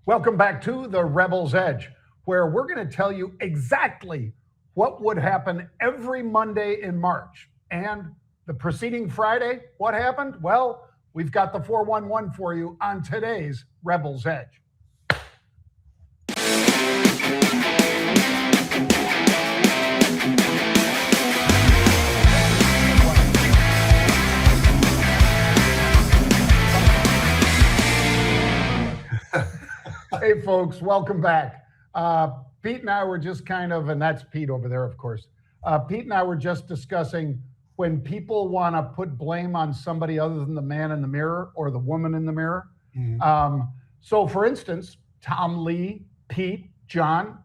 Welcome back to the Rebel's Edge, where we're going to tell you exactly what would happen every Monday in March. And the preceding Friday, what happened? Well, we've got the 411 for you on today's Rebel's Edge. Hey, folks, welcome back. Pete and I were just and that's Pete over there, of course. Pete and I were just discussing when people want to put blame on somebody other than the man in the mirror or the woman in the mirror. Mm-hmm. So, for instance, Tom Lee, Pete, John,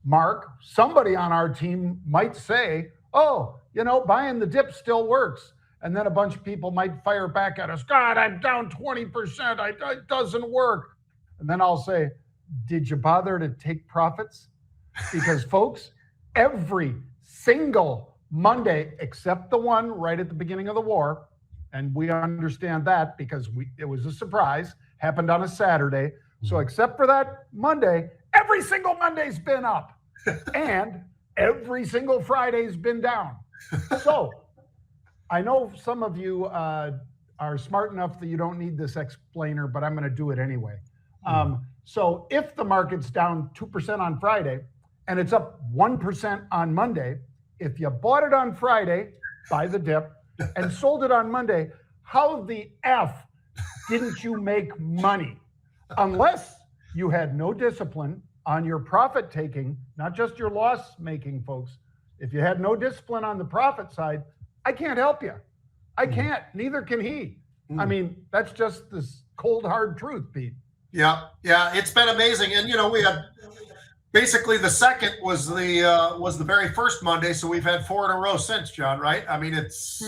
Mark, somebody on our team might say, oh, buying the dip still works. And then a bunch of people might fire back at us. God, I'm down 20%. It doesn't work. And then I'll say, did you bother to take profits? Because folks, every single Monday, except the one right at the beginning of the war, and we understand that because it was a surprise, happened on a Saturday. So except for that Monday, every single Monday's been up and every single Friday's been down. So I know some of you are smart enough that you don't need this explainer, but I'm going to do it anyway. So if the market's down 2% on Friday and it's up 1% on Monday, if you bought it on Friday, buy the dip, and sold it on Monday, how the F didn't you make money? Unless you had no discipline on your profit taking, not just your loss making, folks. If you had no discipline on the profit side, I can't help you. I can't, neither can he. I mean, that's just this cold, hard truth, Pete. Yeah, it's been amazing, and we had basically the second was the very first Monday, so we've had 4 in a row since, John. Right? I mean, it's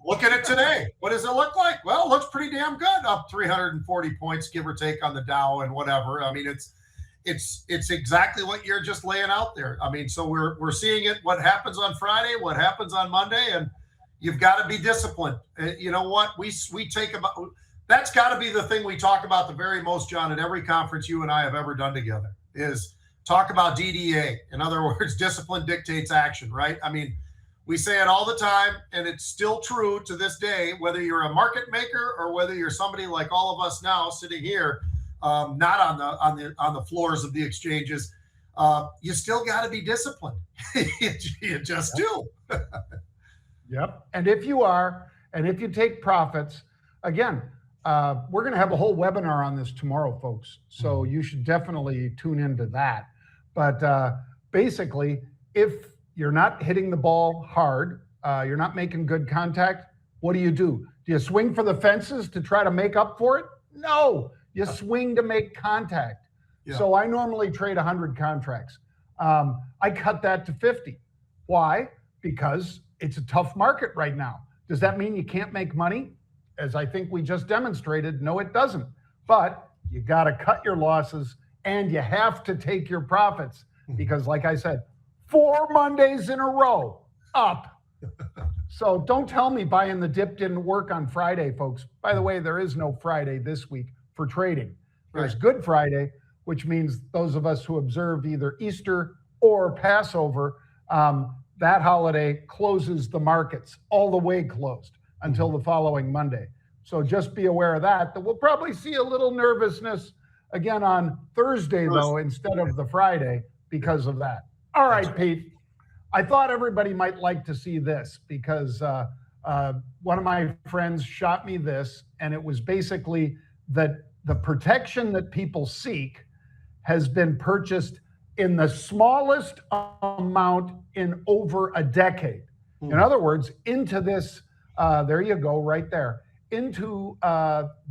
look at it today. What does it look like? Well, it looks pretty damn good, up 340 points, give or take, on the Dow and whatever. I mean, it's exactly what you're just laying out there. I mean, so we're seeing it. What happens on Friday? What happens on Monday? And you've got to be disciplined. You know what? We take about. That's got to be the thing we talk about the very most, John, at every conference you and I have ever done together, is talk about DDA. In other words, discipline dictates action, right? I mean, we say it all the time, and it's still true to this day, whether you're a market maker or whether you're somebody like all of us now sitting here, not on the floors of the exchanges. You still got to be disciplined. You just do. Yep. And if you are, and if you take profits, again, we're going to have a whole webinar on this tomorrow, folks. So you should definitely tune into that. But basically, if you're not hitting the ball hard, you're not making good contact, what do? Do you swing for the fences to try to make up for it? No, you swing to make contact. Yeah. So I normally trade 100 contracts. I cut that to 50. Why? Because it's a tough market right now. Does that mean you can't make money? As I think we just demonstrated, no, it doesn't. But you got to cut your losses and you have to take your profits because, like I said, 4 Mondays in a row up. So don't tell me buying the dip didn't work on Friday, folks. By the way, there is no Friday this week for trading. There's Good Friday, which means those of us who observe either Easter or Passover, that holiday closes the markets, all the way closed until the following Monday. So just be aware of that we'll probably see a little nervousness again on Thursday, though, instead of the Friday because of that. All right, Pete. I thought everybody might like to see this because one of my friends shot me this, and it was basically that the protection that people seek has been purchased in the smallest amount in over a decade. In other words, into this there you go, right there. Into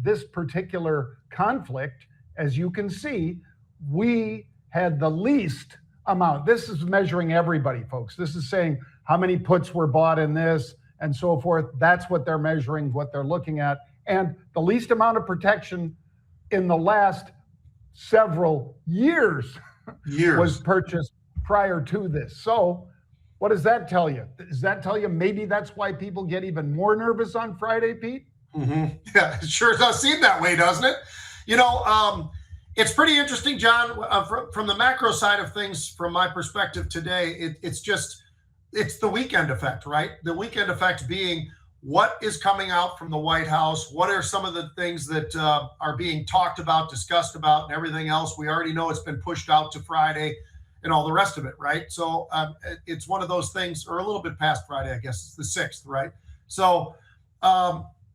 this particular conflict, as you can see, we had the least amount. This is measuring everybody, folks. This is saying how many puts were bought in this and so forth. That's what they're measuring, what they're looking at. And the least amount of protection in the last several years. Was purchased prior to this. So what does that tell you? Does that tell you maybe that's why people get even more nervous on Friday, Pete? Yeah, it sure does seem that way, doesn't it? It's pretty interesting, John. From the macro side of things, from my perspective today, it's the weekend effect, right? The weekend effect being what is coming out from the White House, what are some of the things that are being talked about, discussed about, and everything else. We already know it's been pushed out to Friday and all the rest of it, right? So it's one of those things, or a little bit past Friday, I guess. It's the 6th, right? So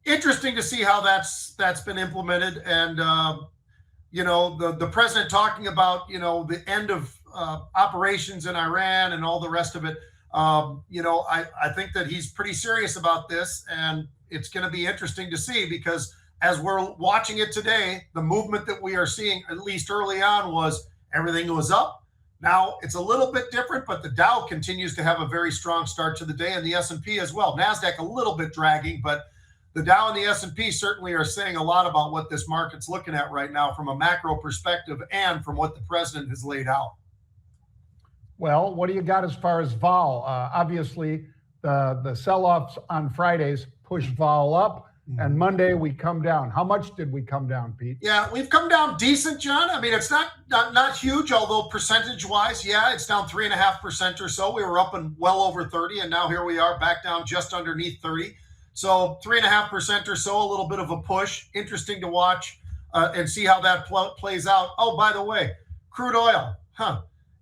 interesting to see how that's been implemented. And the president talking about the end of operations in Iran and all the rest of it. I think that he's pretty serious about this, and it's going to be interesting to see, because as we're watching it today, the movement that we are seeing, at least early on, was everything was up. Now it's a little bit different, but the Dow continues to have a very strong start to the day, and the S&P as well. NASDAQ a little bit dragging, but the Dow and the S&P certainly are saying a lot about what this market's looking at right now from a macro perspective and from what the president has laid out. Well, what do you got as far as vol? Obviously, the sell-offs on Fridays push vol up, and Monday we come down. How much did we come down, Pete? Yeah, we've come down decent, John. I mean, it's not huge, although percentage-wise, yeah, it's down 3.5% or so. We were up and well over 30, and now here we are back down just underneath 30. So 3.5% or so, a little bit of a push. Interesting to watch and see how that plays out. Oh, by the way, crude oil,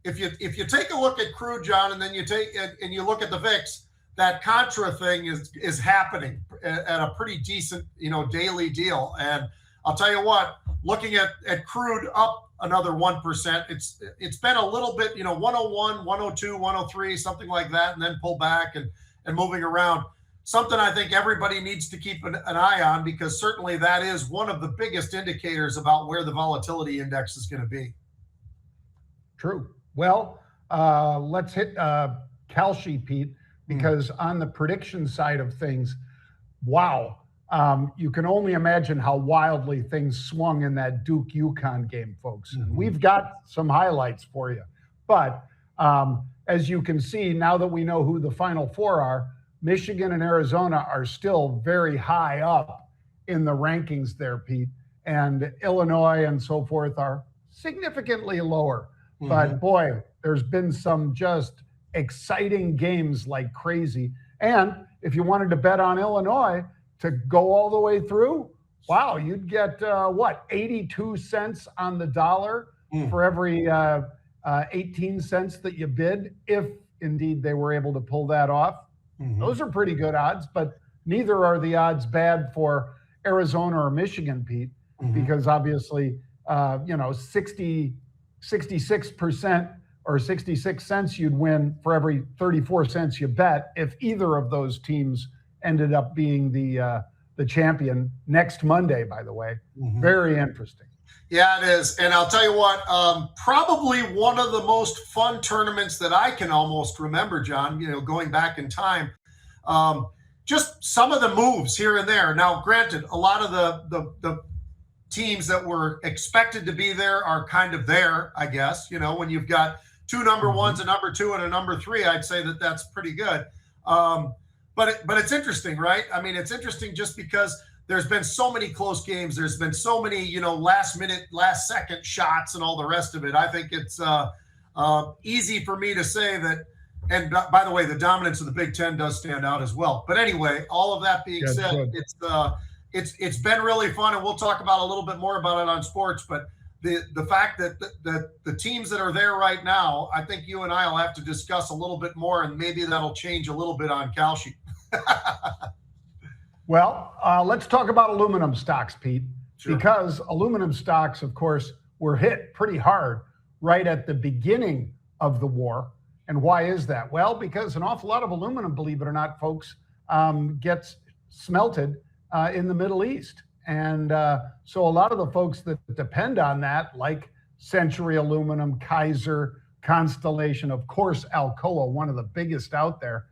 If you take a look at crude, John, and then you look at the VIX, that Contra thing is happening at a pretty decent, daily deal. And I'll tell you what, looking at crude up another 1%, it's been a little bit, 101, 102, 103, something like that, and then pull back and moving around. Something I think everybody needs to keep an eye on, because certainly that is one of the biggest indicators about where the volatility index is going to be. True. Well, let's hit Kalshi, Pete, because on the prediction side of things, wow, you can only imagine how wildly things swung in that Duke-UConn game, folks. And we've got some highlights for you. But as you can see, now that we know who the Final Four are, Michigan and Arizona are still very high up in the rankings there, Pete. And Illinois and so forth are significantly lower. But boy, there's been some just exciting games like crazy. And if you wanted to bet on Illinois to go all the way through, wow, you'd get 82 cents on the dollar for every 18 cents that you bid, if indeed they were able to pull that off. Those are pretty good odds, but neither are the odds bad for Arizona or Michigan, Pete, because obviously, 66% or 66 cents you'd win for every 34 cents you bet if either of those teams ended up being the champion next Monday, by the way. Very interesting. Yeah, it is. And I'll tell you what, probably one of the most fun tournaments that I can almost remember, John, going back in time. Just some of the moves here and there. Now, granted, a lot of the teams that were expected to be there are kind of there, I guess. When you've got two number ones, a number two, and a number three, I'd say that that's pretty good. But it's interesting, right? I mean, it's interesting just because there's been so many close games. There's been so many, last minute, last second shots and all the rest of it. I think it's easy for me to say that. And by the way, the dominance of the Big Ten does stand out as well. But anyway, all of that being said, it's been really fun, and we'll talk about a little bit more about it on sports. But the fact that the teams that are there right now, I think you and I will have to discuss a little bit more, and maybe that'll change a little bit on Kalshi. Well, let's talk about aluminum stocks, Pete, because aluminum stocks, of course, were hit pretty hard right at the beginning of the war. And why is that? Well, because an awful lot of aluminum, believe it or not, folks, gets smelted in the Middle East. And so a lot of the folks that depend on that, like Century Aluminum, Kaiser, Constellation, of course, Alcoa, one of the biggest out there,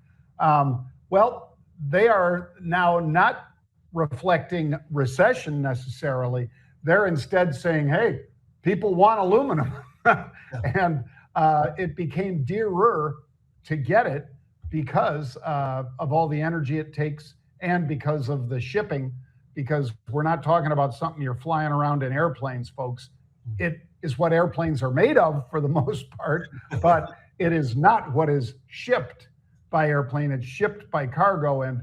well, they are now not reflecting recession necessarily. They're instead saying, hey, people want aluminum. And it became dearer to get it because of all the energy it takes and because of the shipping, because we're not talking about something you're flying around in airplanes, folks. It is what airplanes are made of for the most part, but it is not what is shipped by airplane. It's shipped by cargo, and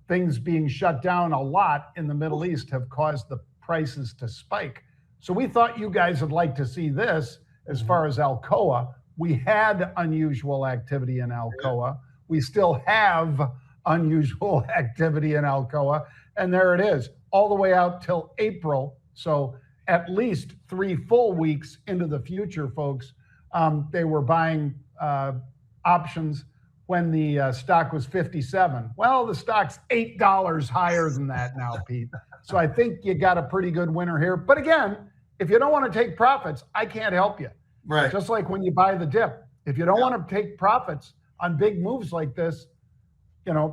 things being shut down a lot in the Middle East have caused the prices to spike. So we thought you guys would like to see this as far as Alcoa. We had unusual activity in Alcoa. We still have unusual activity in Alcoa. And there it is, all the way out till April. So at least 3 full weeks into the future, folks, they were buying options when the stock was 57. Well, the stock's $8 higher than that now, Pete. So I think you got a pretty good winner here. But again, if you don't want to take profits, I can't help you. Right. Just like when you buy the dip. If you don't want to take profits on big moves like this,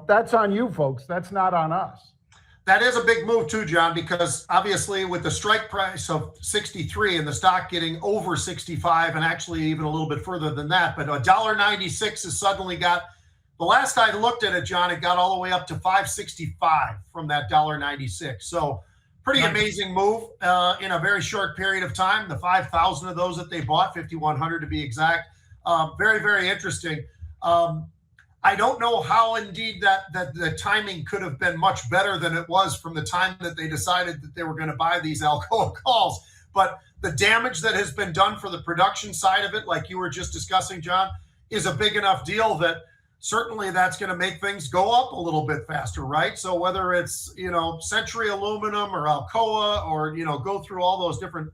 that's on you, folks. That's not on us. That is a big move too, John, because obviously with the strike price of 63 and the stock getting over 65 and actually even a little bit further than that, but $1.96 has suddenly got, the last I looked at it, John, it got all the way up to 565 from that $1.96. So pretty amazing move in a very short period of time. The 5,000 of those that they bought, 5,100 to be exact. Very, very interesting. I don't know how indeed that the timing could have been much better than it was from the time that they decided that they were going to buy these Alcoa calls. But the damage that has been done for the production side of it, like you were just discussing, John, is a big enough deal that certainly that's going to make things go up a little bit faster, right? So whether it's, Century Aluminum or Alcoa or, go through all those different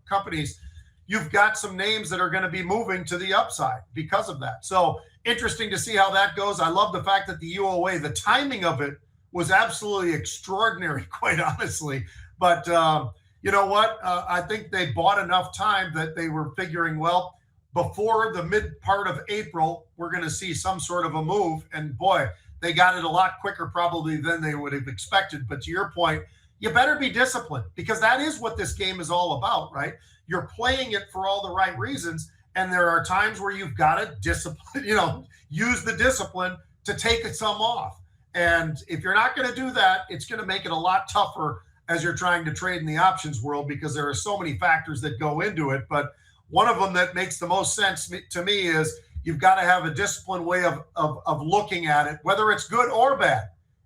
companies, you've got some names that are going to be moving to the upside because of that. So interesting to see how that goes. I love the fact that the UOA, the timing of it was absolutely extraordinary, quite honestly. But you know what? I think they bought enough time that they were figuring, well, before the mid part of April, we're going to see some sort of a move. And boy, they got it a lot quicker probably than they would have expected. But to your point, you better be disciplined, because that is what this game is all about, right? You're playing it for all the right reasons. And there are times where you've got to discipline, use the discipline to take some off. And if you're not going to do that, it's going to make it a lot tougher as you're trying to trade in the options world, because there are so many factors that go into it. But one of them that makes the most sense to me is you've got to have a disciplined way of looking at it, whether it's good or bad.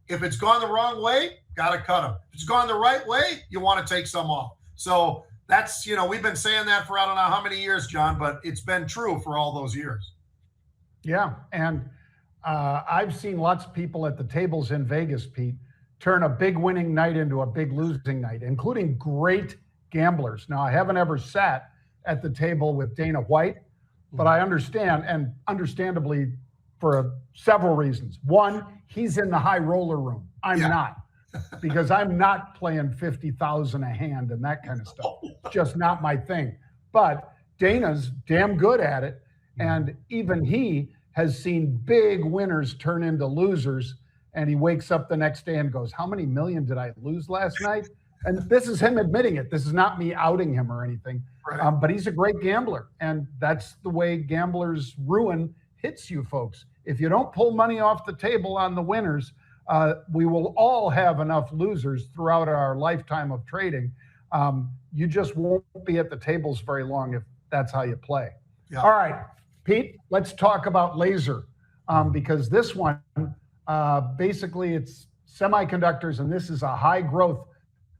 If it's gone the wrong way, got to cut them. If it's gone the right way, you want to take some off. So that's, we've been saying that for I don't know how many years, John, but it's been true for all those years. Yeah. And I've seen lots of people at the tables in Vegas, Pete, turn a big winning night into a big losing night, including great gamblers. Now, I haven't ever sat at the table with Dana White, but I understand, and understandably for several reasons. One, he's in the high roller room. I'm not. Because I'm not playing 50,000 a hand and that kind of stuff. Just not my thing. But Dana's damn good at it. And even he has seen big winners turn into losers. And he wakes up the next day and goes, how many million did I lose last night? And this is him admitting it. This is not me outing him or anything. Right. But he's a great gambler. And that's the way gamblers' ruin hits you, folks. If you don't pull money off the table on the winners, we will all have enough losers throughout our lifetime of trading. You just won't be at the tables very long if that's how you play. Yeah. All right, Pete, let's talk about LASR, because this one, basically it's semiconductors, and this is a high growth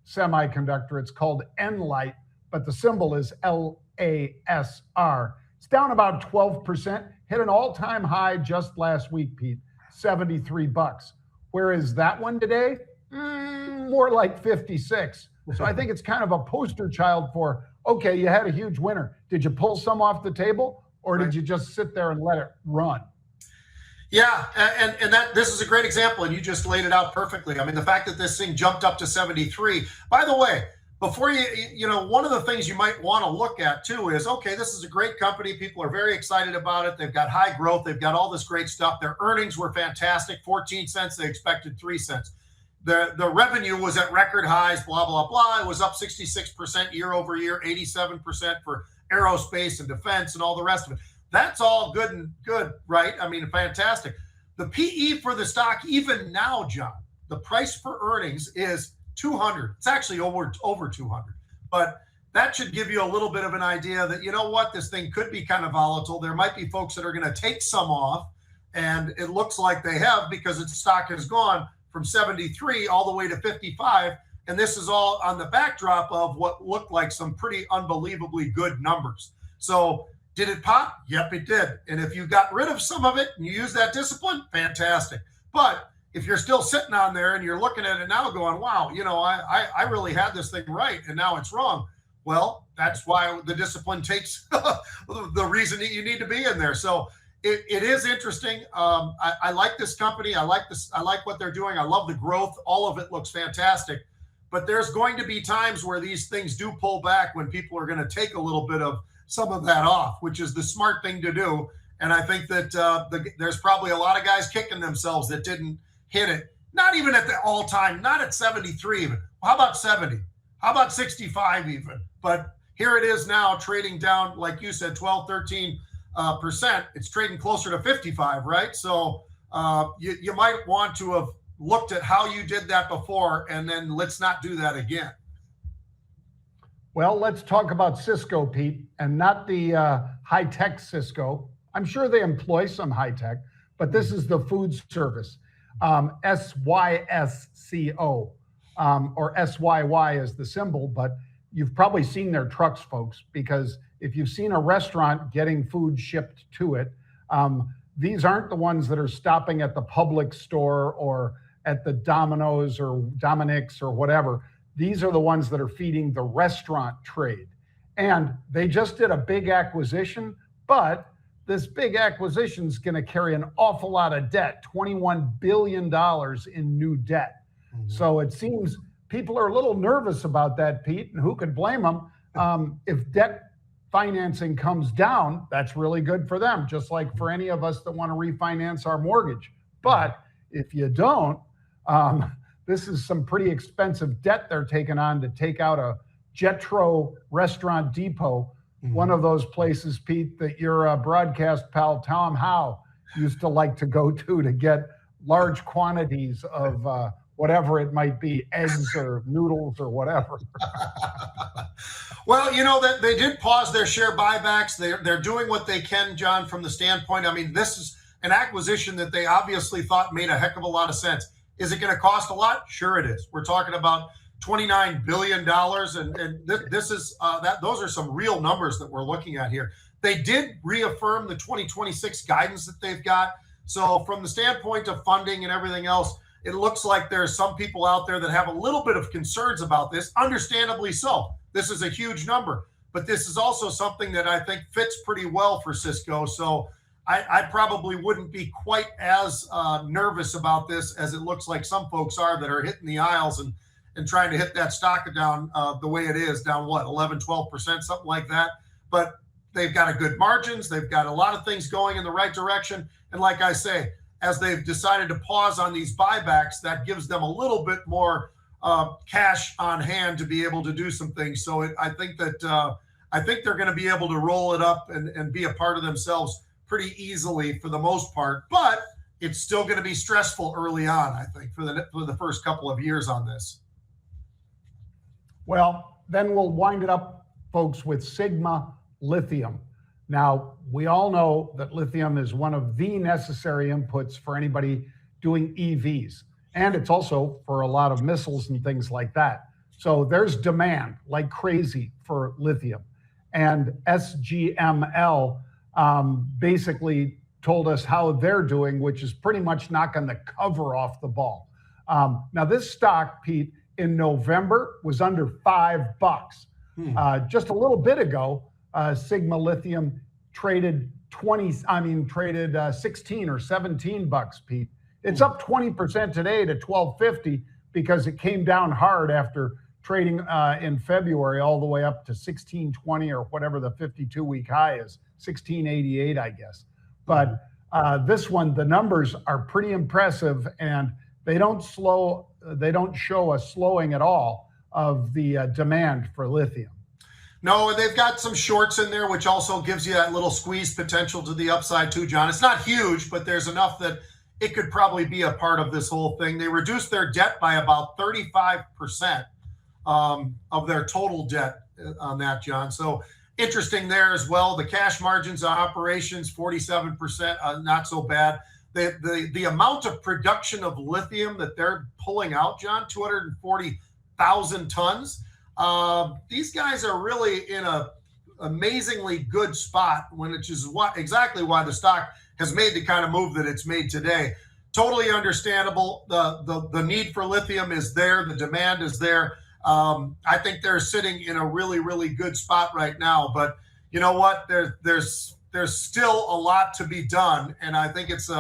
semiconductor. It's called Nlight, but the symbol is LASR. It's down about 12%, hit an all-time high just last week, Pete, $73. Where is that one today? More like 56. So I think it's kind of a poster child for, okay, you had a huge winner. Did you pull some off the table, or did you just sit there and let it run? Yeah, and this is a great example, and you just laid it out perfectly. I mean, the fact that this thing jumped up to 73. By the way, before one of the things you might want to look at too is, okay, this is a great company. People are very excited about it. They've got high growth. They've got all this great stuff. Their earnings were fantastic, 14 cents. They expected 3 cents. The revenue was at record highs, blah, blah, blah. It was up 66% year over year, 87% for aerospace and defense and all the rest of it. That's all good, right? I mean, fantastic. The PE for the stock, even now, John, the price for earnings is 200. It's actually over 200. But that should give you a little bit of an idea that, you know what, this thing could be kind of volatile. There might be folks that are going to take some off, and it looks like they have, because its stock has gone from 73 all the way to 55. And this is all on the backdrop of what looked like some pretty unbelievably good numbers. So did it pop? Yep, it did. And if you got rid of some of it and you use that discipline, fantastic. But if you're still sitting on there and you're looking at it now going, wow, you know, I really had this thing right and now it's wrong. Well, that's why the discipline takes the reason that you need to be in there. So it is interesting. I like this company. I like what they're doing. I love the growth. All of it looks fantastic. But there's going to be times where these things do pull back, when people are going to take a little bit of some of that off, which is the smart thing to do. And I think that there's probably a lot of guys kicking themselves that didn't hit it. Not even at the all-time, not at 73 even. How about 70? How about 65 even? But here it is now, trading down, like you said, 12, 13%. It's trading closer to 55, right? So you might want to have looked at how you did that before, and then let's not do that again. Well, let's talk about Sysco, Pete, and not the high-tech Sysco. I'm sure they employ some high-tech, but this is the food service, SYSCO, or SYY is the symbol, but you've probably seen their trucks, folks, because if you've seen a restaurant getting food shipped to it, these aren't the ones that are stopping at the Publix store or at the Domino's or Dominic's or whatever. These are the ones that are feeding the restaurant trade. And they just did a big acquisition, but this big acquisition is going to carry an awful lot of debt, $21 billion in new debt. Mm-hmm. So it seems people are a little nervous about that, Pete, and who could blame them? If debt financing comes down, that's really good for them, just like for any of us that want to refinance our mortgage. But if you don't, this is some pretty expensive debt they're taking on to take out a Jetro Restaurant Depot, one of those places, Pete, that your broadcast pal Tom Howe used to like to go to get large quantities of whatever it might be, eggs or noodles or whatever. Well, you know, that they did pause their share buybacks. They're doing what they can, John, from the standpoint. I mean, this is an acquisition that they obviously thought made a heck of a lot of sense. Is it going to cost a lot? Sure it is. We're talking about $29 billion. And this is those are some real numbers that we're looking at here. They did reaffirm the 2026 guidance that they've got. So from the standpoint of funding and everything else, it looks like there's some people out there that have a little bit of concerns about this, understandably so. This is a huge number, but this is also something that I think fits pretty well for Sysco. So I probably wouldn't be quite as nervous about this as it looks like some folks are that are hitting the aisles and trying to hit that stock down the way it is, down what, 11, 12%, something like that. But they've got a good margins. They've got a lot of things going in the right direction. And like I say, as they've decided to pause on these buybacks, that gives them a little bit more cash on hand to be able to do some things. So I think that they're going to be able to roll it up and be a part of themselves pretty easily for the most part. But it's still going to be stressful early on, I think, for the first couple of years on this. Well, then we'll wind it up, folks, with Sigma Lithium. Now, we all know that lithium is one of the necessary inputs for anybody doing EVs. And it's also for a lot of missiles and things like that. So there's demand like crazy for lithium. And SGML basically told us how they're doing, which is pretty much knocking the cover off the ball. Now, this stock, Pete, in November was under $5. Just a little bit ago, Sigma Lithium traded 16 or 17 bucks, Pete. It's up 20% today to $12.50 because it came down hard after trading in February all the way up to $16.20 or whatever the 52-week high is, $16.88, I guess. But this one, the numbers are pretty impressive, and they don't show a slowing at all of the demand for lithium. No, they've got some shorts in there, which also gives you that little squeeze potential to the upside too, John. It's not huge, but there's enough that it could probably be a part of this whole thing. They reduced their debt by about 35% of their total debt on that, John. So interesting there as well. The cash margins on operations, 47%, not so bad. The amount of production of lithium that they're pulling out, John, 240,000 tons. These guys are really in a amazingly good spot, which is exactly why the stock has made the kind of move that it's made today. Totally understandable. The need for lithium is there. The demand is there. I think they're sitting in a really, really good spot right now. But you know what? There's still a lot to be done, and I think it's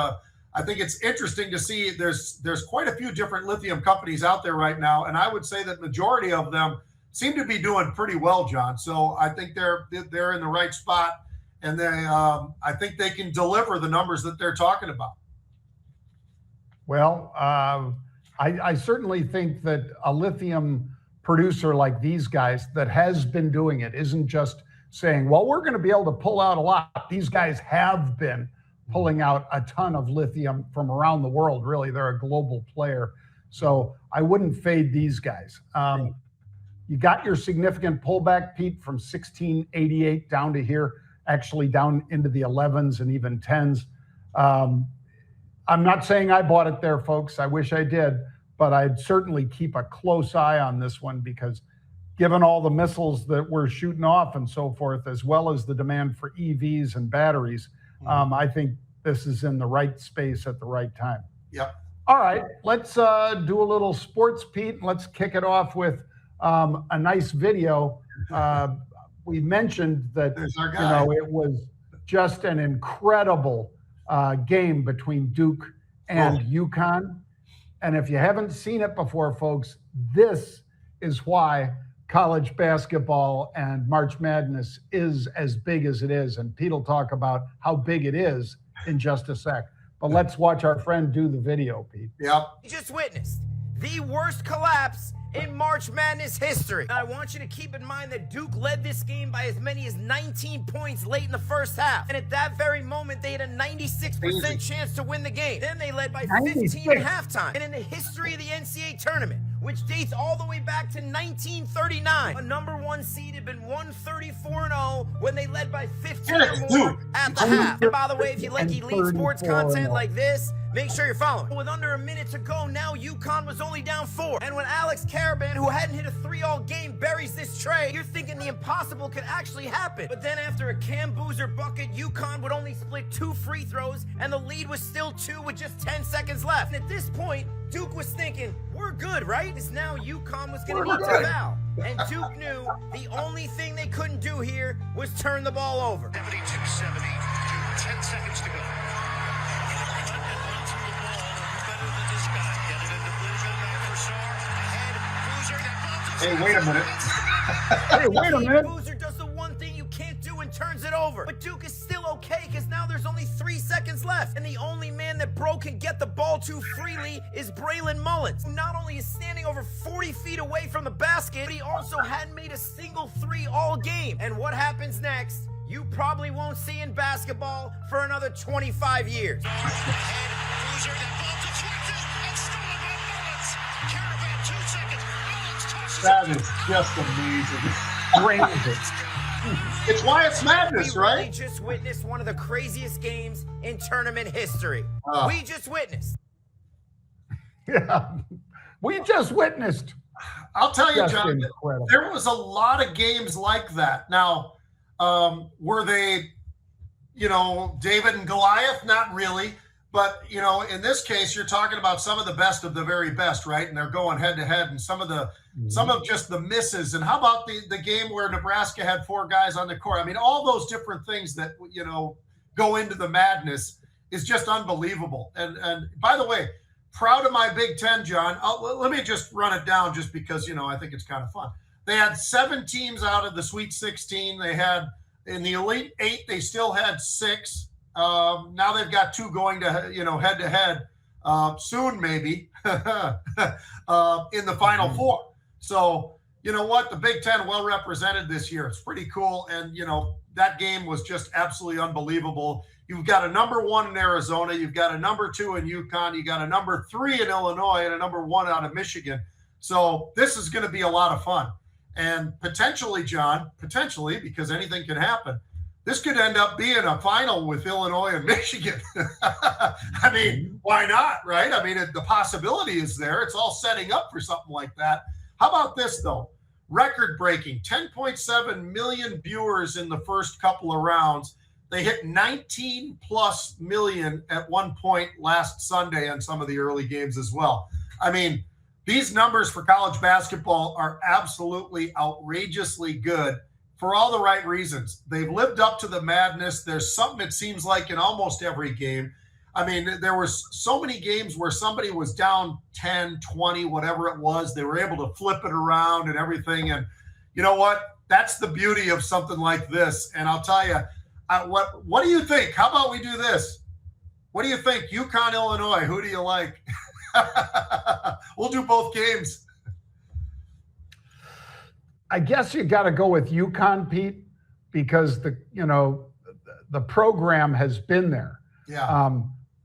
interesting to see. There's quite a few different lithium companies out there right now, and I would say that majority of them seem to be doing pretty well, John. So I think they're in the right spot, and I think they can deliver the numbers that they're talking about. Well, I certainly think that a lithium producer like these guys that has been doing it isn't just saying, well, we're going to be able to pull out a lot. These guys have been pulling out a ton of lithium from around the world. Really, they're a global player. So I wouldn't fade these guys. You got your significant pullback, Pete, from 1688 down to here, actually down into the 11s and even 10s. I'm not saying I bought it there, folks. I wish I did, but I'd certainly keep a close eye on this one because given all the missiles that we're shooting off and so forth, as well as the demand for EVs and batteries, I think this is in the right space at the right time. Yep. All right, let's do a little sports, Pete. Let's kick it off with a nice video. We mentioned that it was just an incredible game between Duke and UConn. And if you haven't seen it before, folks, this is why college basketball and March Madness is as big as it is. And Pete will talk about how big it is in just a sec. But let's watch our friend do the video, Pete. Yep. You just witnessed the worst collapse in March Madness history. I want you to keep in mind that Duke led this game by as many as 19 points late in the first half. And at that very moment, they had a 96% chance to win the game. Then they led by 15 at halftime. And in the history of the NCAA tournament, which dates all the way back to 1939, a number one seed had been 134-0 when they led by 15 or more at the half. And by the way, if you like elite sports content like this, make sure you're following. With under a minute to go, now UConn was only down 4. And when Alex Caravan, who hadn't hit a 3-all game, buries this tray, you're thinking the impossible could actually happen. But then after a Cam Boozer bucket, UConn would only split 2 free throws, and the lead was still 2 with just 10 seconds left. And at this point, Duke was thinking, we're good, right? Because now UConn was going to need to foul. And Duke knew the only thing they couldn't do here was turn the ball over. 72-70, 10 seconds to go. Hey, wait a minute. Hey, wait a minute. Boozer does the one thing you can't do and turns it over. But Duke is still okay because now there's only 3 seconds left. And the only man that Bro can get the ball to freely is Braylon Mullins, who not only is standing over 40 feet away from the basket, but he also hadn't made a single 3 all game. And what happens next, you probably won't see in basketball for another 25 years. Boozer, that ball deflected and stolen by Mullins. Caravan, 2 seconds. Mullins tosses That is just amazing. It's why it's madness, we really right? just witnessed one of the craziest games in tournament history. We just witnessed. Yeah, we just witnessed. I'll tell you, Just John, incredible. there was a lot of games like that. Now, were they, David and Goliath? Not really. But, in this case, you're talking about some of the best of the very best, right? And they're going head to head, and some of just the misses. And how about the game where Nebraska had 4 guys on the court? I mean, all those different things that, go into the madness is just unbelievable. And by the way, proud of my Big Ten, John. Let me just run it down just because, I think it's kind of fun. They had 7 teams out of the Sweet 16. They had, in the Elite 8, they still had 6. Now they've got 2 going to, head to head soon, maybe in the Final 4. So, you know what? The Big Ten well represented this year. It's pretty cool. And, that game was just absolutely unbelievable. You've got a number 1 in Arizona. You've got a number 2 in UConn. You got a number 3 in Illinois and a number 1 out of Michigan. So this is going to be a lot of fun. And potentially, John, because anything can happen, this could end up being a final with Illinois and Michigan. I mean, why not, right? I mean, the possibility is there. It's all setting up for something like that. How about this, though? Record-breaking, 10.7 million viewers in the first couple of rounds. They hit 19-plus million at one point last Sunday on some of the early games as well. I mean, these numbers for college basketball are absolutely outrageously good for all the right reasons. They've lived up to the madness. There's something, it seems like, in almost every game. I mean, there were so many games where somebody was down 10, 20, whatever it was. They were able to flip it around and everything. And you know what? That's the beauty of something like this. And I'll tell you, what do you think? How about we do this? What do you think? UConn, Illinois, who do you like? We'll do both games. I guess you got to go with UConn, Pete, because the program has been there. Yeah.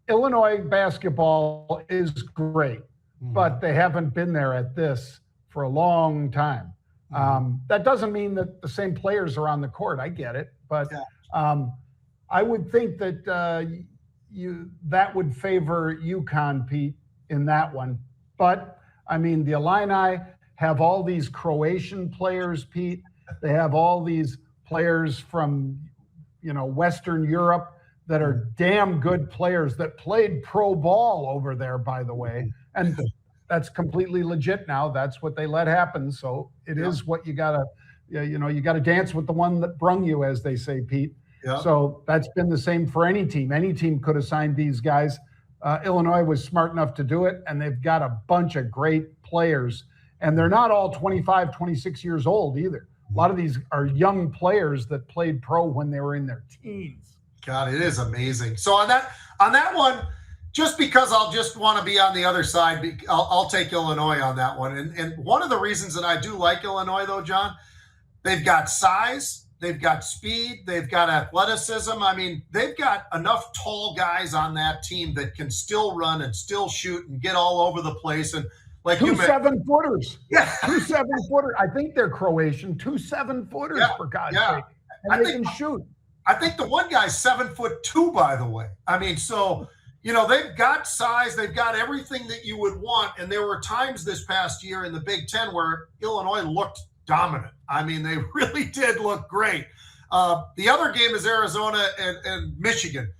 Illinois basketball is great, but they haven't been there at this for a long time. That doesn't mean that the same players are on the court. I get it, but I would think that that would favor UConn, Pete, in that one. But I mean, the Illini have all these Croatian players, Pete. They have all these players from, Western Europe that are damn good players that played pro ball over there, by the way. And that's completely legit now. That's what they let happen. So it is what you gotta dance with the one that brung you, as they say, Pete. Yeah. So that's been the same for any team. Any team could have signed these guys. Illinois was smart enough to do it, and they've got a bunch of great players. And they're not all 25, 26 years old either. A lot of these are young players that played pro when they were in their teens. God, it is amazing. So on that one, just because I'll just want to be on the other side, I'll take Illinois on that one. And one of the reasons that I do like Illinois, though, John, they've got size, they've got speed, they've got athleticism. I mean, they've got enough tall guys on that team that can still run and still shoot and get all over the place. And like two 7-footers. Yeah. 2 7-footer. I think they're Croatian. 2 7-footers, for God's sake. And they can shoot. I think the one guy's 7'2", by the way. I mean, so, they've got size, they've got everything that you would want. And there were times this past year in the Big Ten where Illinois looked dominant. I mean, they really did look great. The other game is Arizona and Michigan.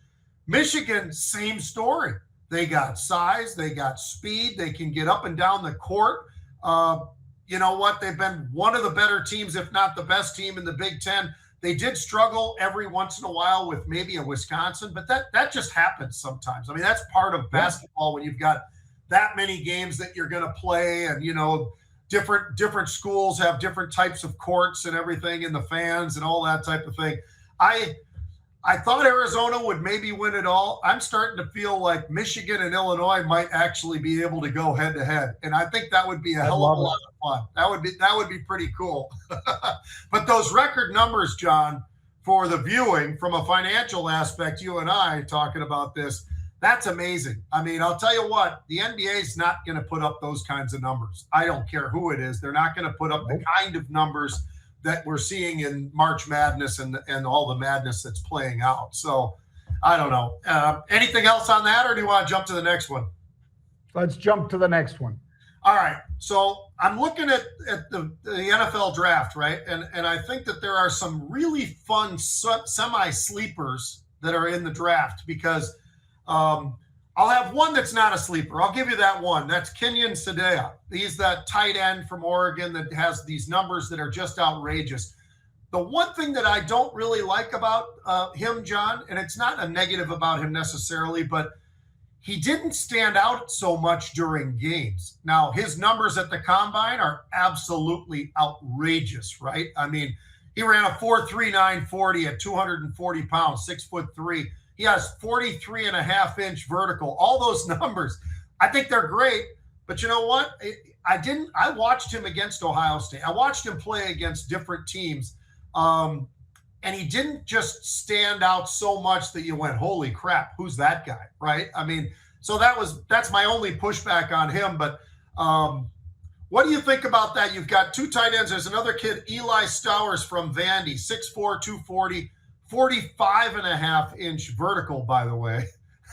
Michigan, same story. They got size, they got speed, they can get up and down the court. You know what? They've been one of the better teams, if not the best team in the Big Ten. They did struggle every once in a while with maybe a Wisconsin, but that just happens sometimes. I mean, that's part of basketball when you've got that many games that you're going to play, and different schools have different types of courts and everything, and the fans and all that type of thing. I thought Arizona would maybe win it all. I'm starting to feel like Michigan and Illinois might actually be able to go head to head, and I think that would be a hell of a lot of fun. That would be pretty cool. But those record numbers, John, for the viewing from a financial aspect, you and I talking about this, that's amazing. I mean, I'll tell you what, the NBA is not going to put up those kinds of numbers. I don't care who it is. They're not going to put up the kind of numbers that we're seeing in March Madness and all the madness that's playing out. So I don't know. Anything else on that, or do you want to jump to the next one? Let's jump to the next one. All right. So I'm looking at the NFL draft, right? And I think that there are some really fun semi-sleepers that are in the draft, because I'll have one that's not a sleeper. I'll give you that one. That's Kenyon Sadea. He's that tight end from Oregon that has these numbers that are just outrageous. The one thing that I don't really like about him, John, and it's not a negative about him necessarily, but he didn't stand out so much during games. Now, his numbers at the combine are absolutely outrageous, right? I mean, he ran a 4.39 40 at 240 pounds, 6'3". He has 43.5-inch vertical. All those numbers, I think they're great. But you know what? I watched him against Ohio State. I watched him play against different teams. And he didn't just stand out so much that you went, holy crap, who's that guy, right? I mean, so that's my only pushback on him. But What do you think about that? You've got two tight ends. There's another kid, Eli Stowers from Vandy, 6'4", 240, 45.5-inch vertical, by the way,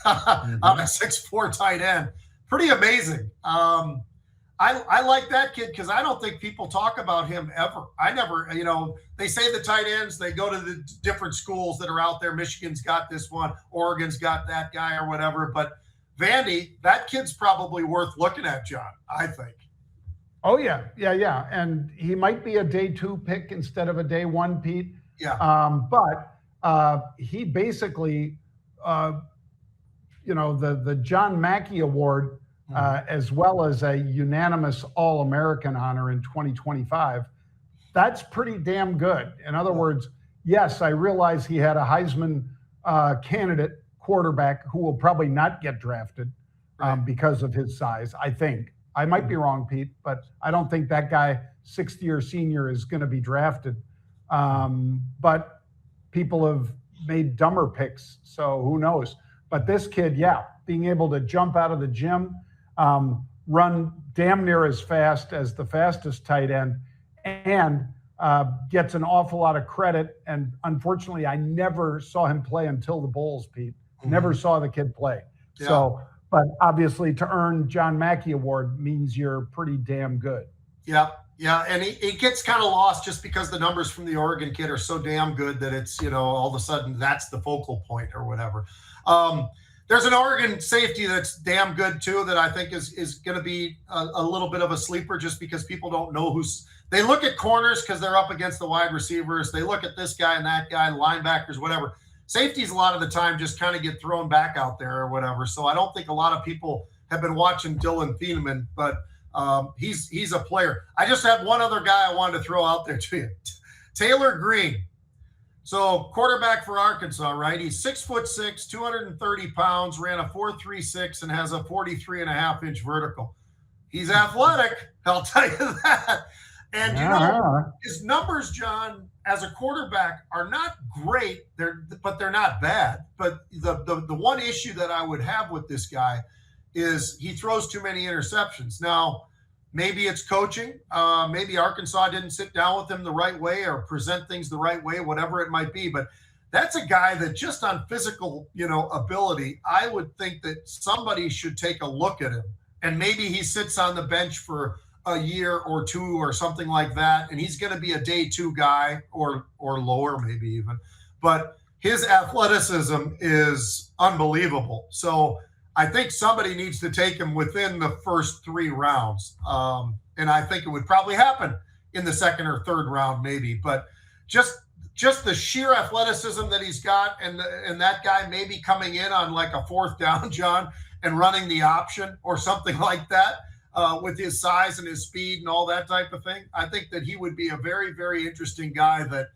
on a 6'4" tight end. Pretty amazing. I like that kid because I don't think people talk about him ever. I never, they say the tight ends, they go to the different schools that are out there. Michigan's got this one, Oregon's got that guy or whatever. But Vandy, that kid's probably worth looking at, John, I think. Oh, yeah. And he might be a day 2 pick instead of a day 1, Pete. Yeah. But he basically, the John Mackey Award, as well as a unanimous All-American honor in 2025, that's pretty damn good. In other words, yes, I realize he had a Heisman candidate quarterback who will probably not get drafted because of his size, I think. I might be wrong, Pete, but I don't think that guy, 60-year senior, is going to be drafted. But people have made dumber picks, so who knows? But this kid, being able to jump out of the gym, run damn near as fast as the fastest tight end, and gets an awful lot of credit. And unfortunately, I never saw him play until the Bowls, Pete. Never saw the kid play. Yeah. So, but obviously to earn John Mackey Award means you're pretty damn good. Yeah. And he gets kind of lost just because the numbers from the Oregon kid are so damn good that it's, all of a sudden that's the focal point or whatever. There's an Oregon safety that's damn good too that I think is going to be a little bit of a sleeper just because people don't know they look at corners because they're up against the wide receivers. They look at this guy and that guy, linebackers, whatever. Safeties a lot of the time just kind of get thrown back out there or whatever. So I don't think a lot of people have been watching Dylan Thieneman, but he's a player. I just have one other guy I wanted to throw out there to you, Taylor Green. So quarterback for Arkansas, right? He's 6'6", 230 pounds, ran a 4.36 and has a 43.5-inch vertical. He's athletic, I'll tell you that. And his numbers, John, as a quarterback are not great. But they're not bad. But the one issue that I would have with this guy is he throws too many interceptions. Now, maybe it's coaching. Maybe Arkansas didn't sit down with him the right way or present things the right way, whatever it might be. But that's a guy that just on physical, ability, I would think that somebody should take a look at him. And maybe he sits on the bench for a year or two or something like that, and he's going to be a day 2 guy or lower maybe even. But his athleticism is unbelievable. So I think somebody needs to take him within the first 3 rounds. And I think it would probably happen in the 2nd or 3rd round maybe. But just the sheer athleticism that he's got and that guy maybe coming in on like a 4th down, John, and running the option or something like that with his size and his speed and all that type of thing. I think that he would be a very, very interesting guy that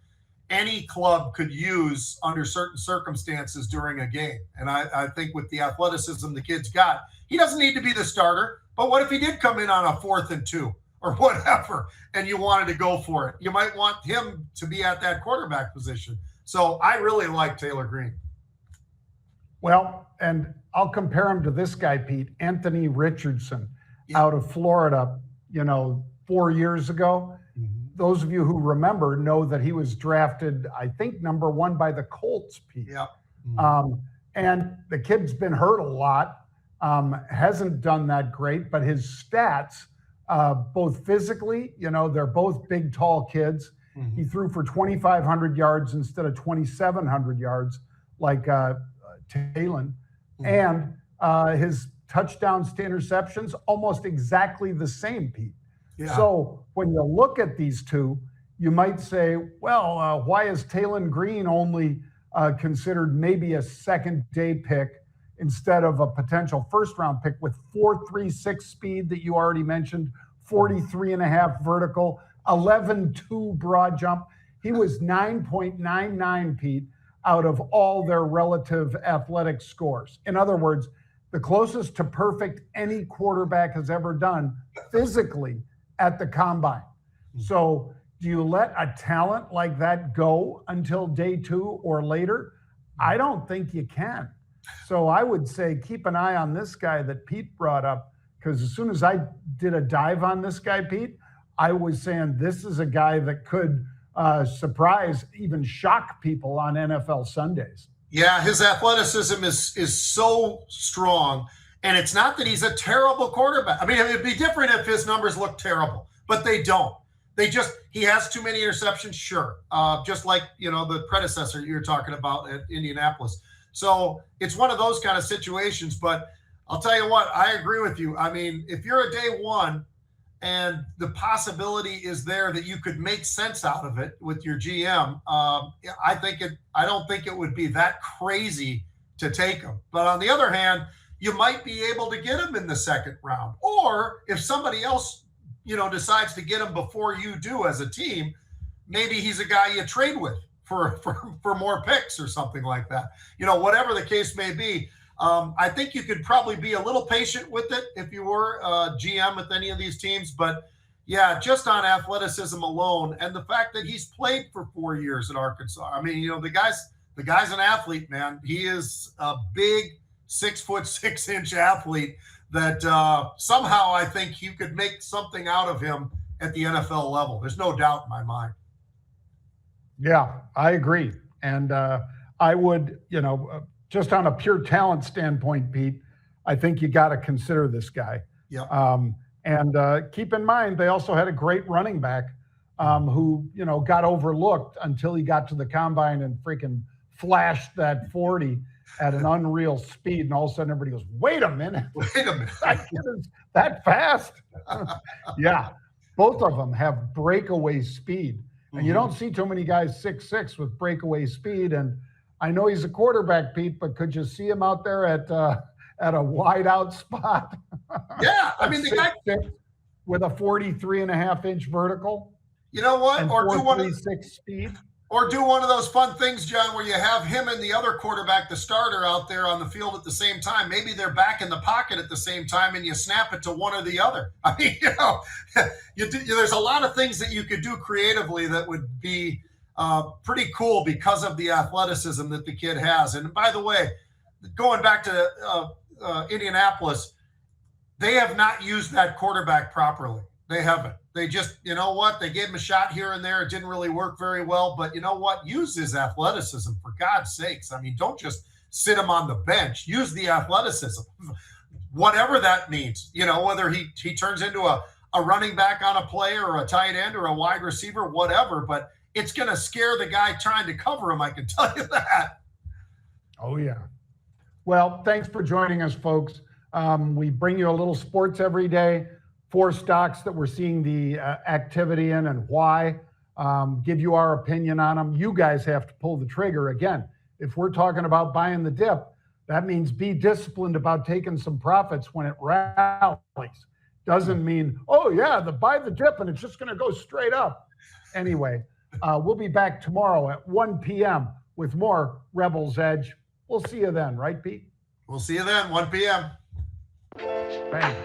any club could use under certain circumstances during a game. And I think with the athleticism the kid's got, he doesn't need to be the starter. But what if he did come in on a 4th and 2 or whatever, and you wanted to go for it? You might want him to be at that quarterback position. So I really like Taylor Green. Well, and I'll compare him to this guy, Pete, Anthony Richardson, out of Florida, 4 years ago. Those of you who remember know that he was drafted, I think, number 1 by the Colts, Pete. Yeah. And the kid's been hurt a lot, hasn't done that great, but his stats, both physically, they're both big, tall kids. He threw for 2,500 yards instead of 2,700 yards like Talon. And his touchdowns to interceptions, almost exactly the same, Pete. Yeah. So when you look at these two, you might say, well, why is Talon Green only considered maybe a 2nd-day pick instead of a potential 1st-round pick with 4.36 speed that you already mentioned, 43.5 vertical, 11.2 broad jump? He was 9.99, Pete, out of all their relative athletic scores. In other words, the closest to perfect any quarterback has ever done physically at the combine. So do you let a talent like that go until day 2 or later? I don't think you can. So I would say keep an eye on this guy that Pete brought up, because as soon as I did a dive on this guy, Pete, I was saying this is a guy that could surprise, even shock people on NFL Sundays. Yeah, his athleticism is so strong. And it's not that he's a terrible quarterback. I mean, it'd be different if his numbers look terrible, but they don't. He has too many interceptions, sure. Just like, the predecessor you're talking about at Indianapolis. So it's one of those kind of situations. But I'll tell you what, I agree with you. I mean, if you're a day one and the possibility is there that you could make sense out of it with your GM, I don't think it would be that crazy to take him. But on the other hand, you might be able to get him in the second round. Or if somebody else, decides to get him before you do as a team, maybe he's a guy you trade with for more picks or something like that. Whatever the case may be, I think you could probably be a little patient with it if you were GM with any of these teams. But yeah, just on athleticism alone and the fact that he's played for 4 years at Arkansas. I mean, the guy's an athlete, man. He is a big 6'6" athlete that somehow I think you could make something out of him at the NFL level. There's no doubt in my mind. Yeah, I agree. And I would, just on a pure talent standpoint, Pete, I think you got to consider this guy. Yeah. And keep in mind, they also had a great running back who, got overlooked until he got to the combine and freaking flashed that 40 at an unreal speed. And all of a sudden everybody goes, wait a minute. That kid is that fast. Yeah. Both of them have breakaway speed. And you don't see too many guys 6'6" with breakaway speed. And I know he's a quarterback, Pete, but could you see him out there at a wide out spot? Yeah. I mean, the guy with a 43.5-inch vertical. You know what? And or do 4.36 speed. Or do one of those fun things, John, where you have him and the other quarterback, the starter, out there on the field at the same time. Maybe they're back in the pocket at the same time, and you snap it to one or the other. I mean, there's a lot of things that you could do creatively that would be pretty cool because of the athleticism that the kid has. And by the way, going back to Indianapolis, they have not used that quarterback properly. They haven't. They just, they gave him a shot here and there. It didn't really work very well. But you know what? Use his athleticism, for God's sakes. I mean, don't just sit him on the bench. Use the athleticism, whatever that means. Whether he turns into a running back on a play or a tight end or a wide receiver, whatever. But it's going to scare the guy trying to cover him, I can tell you that. Oh, yeah. Well, thanks for joining us, folks. We bring you a little sports every day. 4 stocks that we're seeing the activity in and why, give you our opinion on them. You guys have to pull the trigger. Again, if we're talking about buying the dip, that means be disciplined about taking some profits when it rallies. Doesn't mean, buy the dip and it's just going to go straight up. Anyway, we'll be back tomorrow at 1 p.m. with more Rebels Edge. We'll see you then, right, Pete? We'll see you then, 1 p.m. Bang.